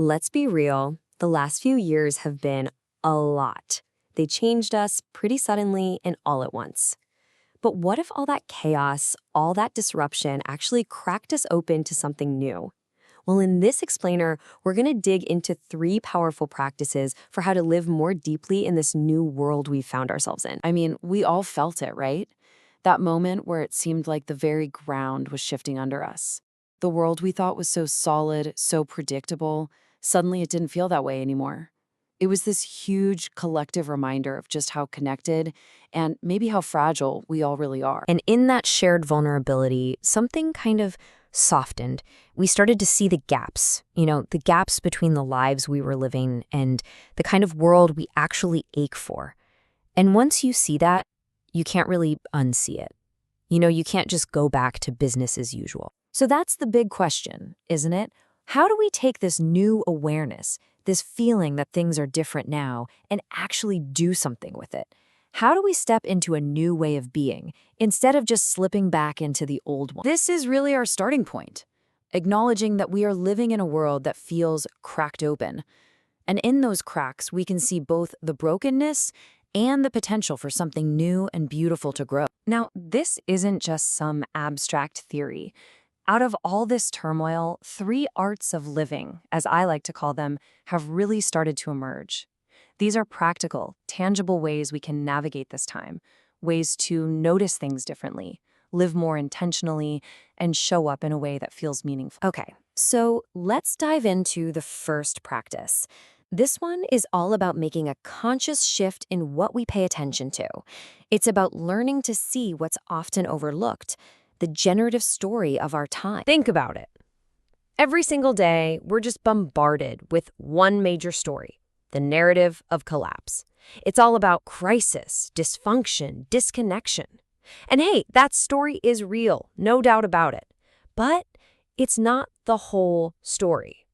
Let's be real, the last few years have been a lot. They changed us pretty suddenly and all at once. But what if all that chaos, all that disruption actually cracked us open to something new? Well, in this explainer, we're going to dig into 3 powerful practices for how to live more deeply in this new world we've found ourselves in. I mean, we all felt it, right? That moment where it seemed like the very ground was shifting under us. The world we thought was so solid, so predictable, suddenly it didn't feel that way anymore. It was this huge collective reminder of just how connected and maybe how fragile we all really are. And in that shared vulnerability, something kind of softened. We started to see the gaps, the gaps between the lives we were living and the kind of world we actually ache for. And once you see that, you can't really unsee it. You can't just go back to business as usual. So that's the big question, isn't it? How do we take this new awareness, this feeling that things are different now, and actually do something with it? How do we step into a new way of being instead of just slipping back into the old one? This is really our starting point, acknowledging that we are living in a world that feels cracked open. And in those cracks, we can see both the brokenness and the potential for something new and beautiful to grow. Now, this isn't just some abstract theory. Out of all this turmoil, 3 arts of living, as I like to call them, have really started to emerge. These are practical, tangible ways we can navigate this time, ways to notice things differently, live more intentionally, and show up in a way that feels meaningful. Okay, so let's dive into the first practice. This one is all about making a conscious shift in what we pay attention to. It's about learning to see what's often overlooked, the generative story of our time. Think about it. Every single day, we're just bombarded with one major story, the narrative of collapse. It's all about crisis, dysfunction, disconnection. And hey, that story is real, no doubt about it. But it's not the whole story.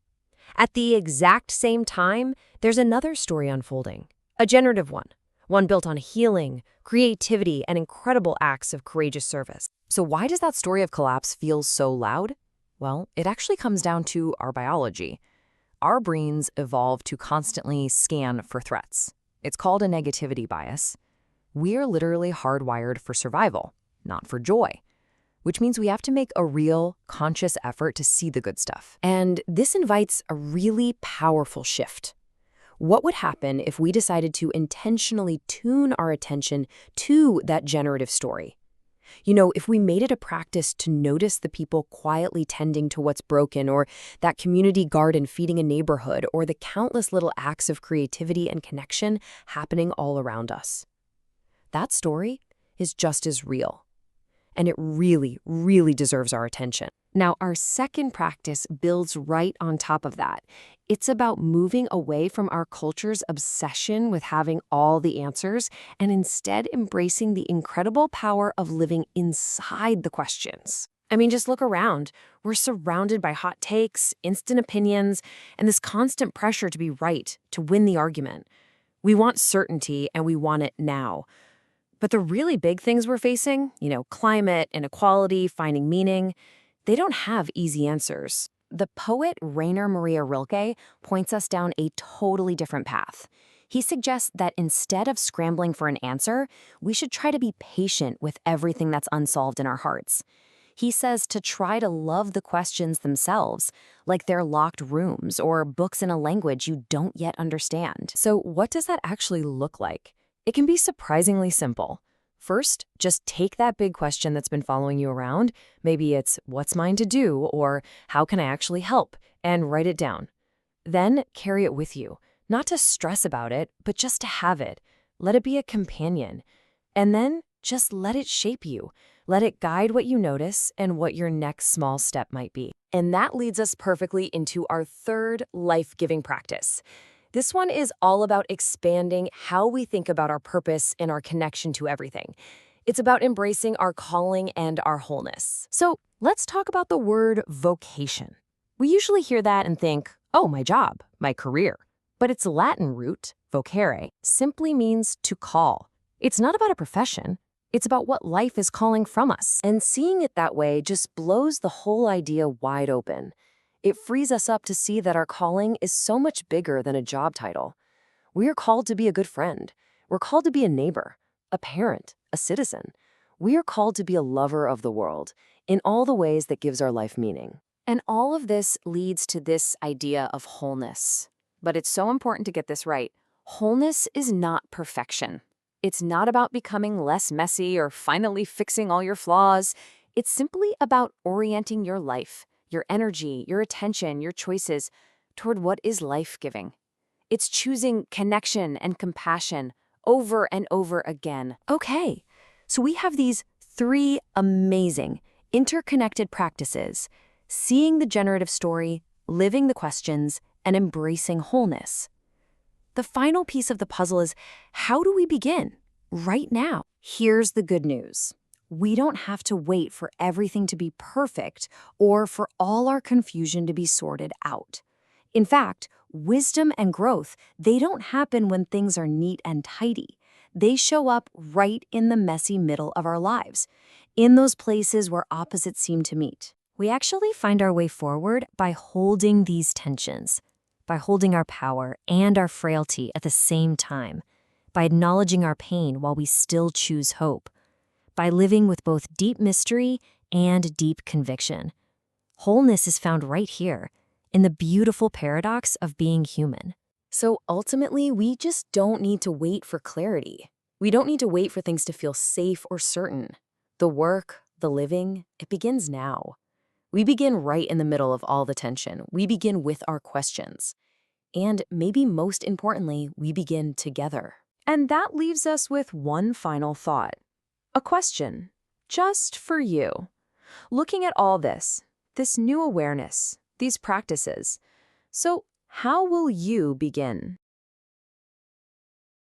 At the exact same time, there's another story unfolding, a generative one built on healing, creativity, and incredible acts of courageous service. So why does that story of collapse feel so loud? Well, it actually comes down to our biology. Our brains evolved to constantly scan for threats. It's called a negativity bias. We're literally hardwired for survival, not for joy, which means we have to make a real, conscious effort to see the good stuff. And this invites a really powerful shift. What would happen if we decided to intentionally tune our attention to that generative story? If we made it a practice to notice the people quietly tending to what's broken, or that community garden feeding a neighborhood, or the countless little acts of creativity and connection happening all around us. That story is just as real. And it really, really deserves our attention. Now, our second practice builds right on top of that. It's about moving away from our culture's obsession with having all the answers and instead embracing the incredible power of living inside the questions. I mean, just look around. We're surrounded by hot takes, instant opinions, and this constant pressure to be right, to win the argument. We want certainty, and we want it now. But the really big things we're facing, climate, inequality, finding meaning, they don't have easy answers. The poet Rainer Maria Rilke points us down a totally different path. He suggests that instead of scrambling for an answer, we should try to be patient with everything that's unsolved in our hearts. He says to try to love the questions themselves, like they're locked rooms or books in a language you don't yet understand. So what does that actually look like? It can be surprisingly simple. First, just take that big question that's been following you around. Maybe it's, what's mine to do? Or how can I actually help? And write it down. Then carry it with you. Not to stress about it, but just to have it. Let it be a companion. And then just let it shape you. Let it guide what you notice and what your next small step might be. And that leads us perfectly into our third life-giving practice. This one is all about expanding how we think about our purpose and our connection to everything. It's about embracing our calling and our wholeness. So let's talk about the word vocation. We usually hear that and think, oh, my job, my career. But its Latin root, vocare, simply means to call. It's not about a profession. It's about what life is calling from us. And seeing it that way just blows the whole idea wide open. It frees us up to see that our calling is so much bigger than a job title. We are called to be a good friend. We're called to be a neighbor, a parent, a citizen. We are called to be a lover of the world in all the ways that gives our life meaning. And all of this leads to this idea of wholeness. But it's so important to get this right. Wholeness is not perfection. It's not about becoming less messy or finally fixing all your flaws. It's simply about orienting your life, your energy, your attention, your choices toward what is life-giving. It's choosing connection and compassion over and over again. Okay, so we have these 3 amazing, interconnected practices: seeing the generative story, living the questions, and embracing wholeness. The final piece of the puzzle is, how do we begin? Right now. Here's the good news. We don't have to wait for everything to be perfect or for all our confusion to be sorted out. In fact, wisdom and growth, they don't happen when things are neat and tidy. They show up right in the messy middle of our lives, in those places where opposites seem to meet. We actually find our way forward by holding these tensions, by holding our power and our frailty at the same time, by acknowledging our pain while we still choose hope, by living with both deep mystery and deep conviction. Wholeness is found right here, in the beautiful paradox of being human. So ultimately, we just don't need to wait for clarity. We don't need to wait for things to feel safe or certain. The work, the living, it begins now. We begin right in the middle of all the tension. We begin with our questions. And maybe most importantly, we begin together. And that leaves us with one final thought. A question, just for you. Looking at all this new awareness, these practices. So how will you begin?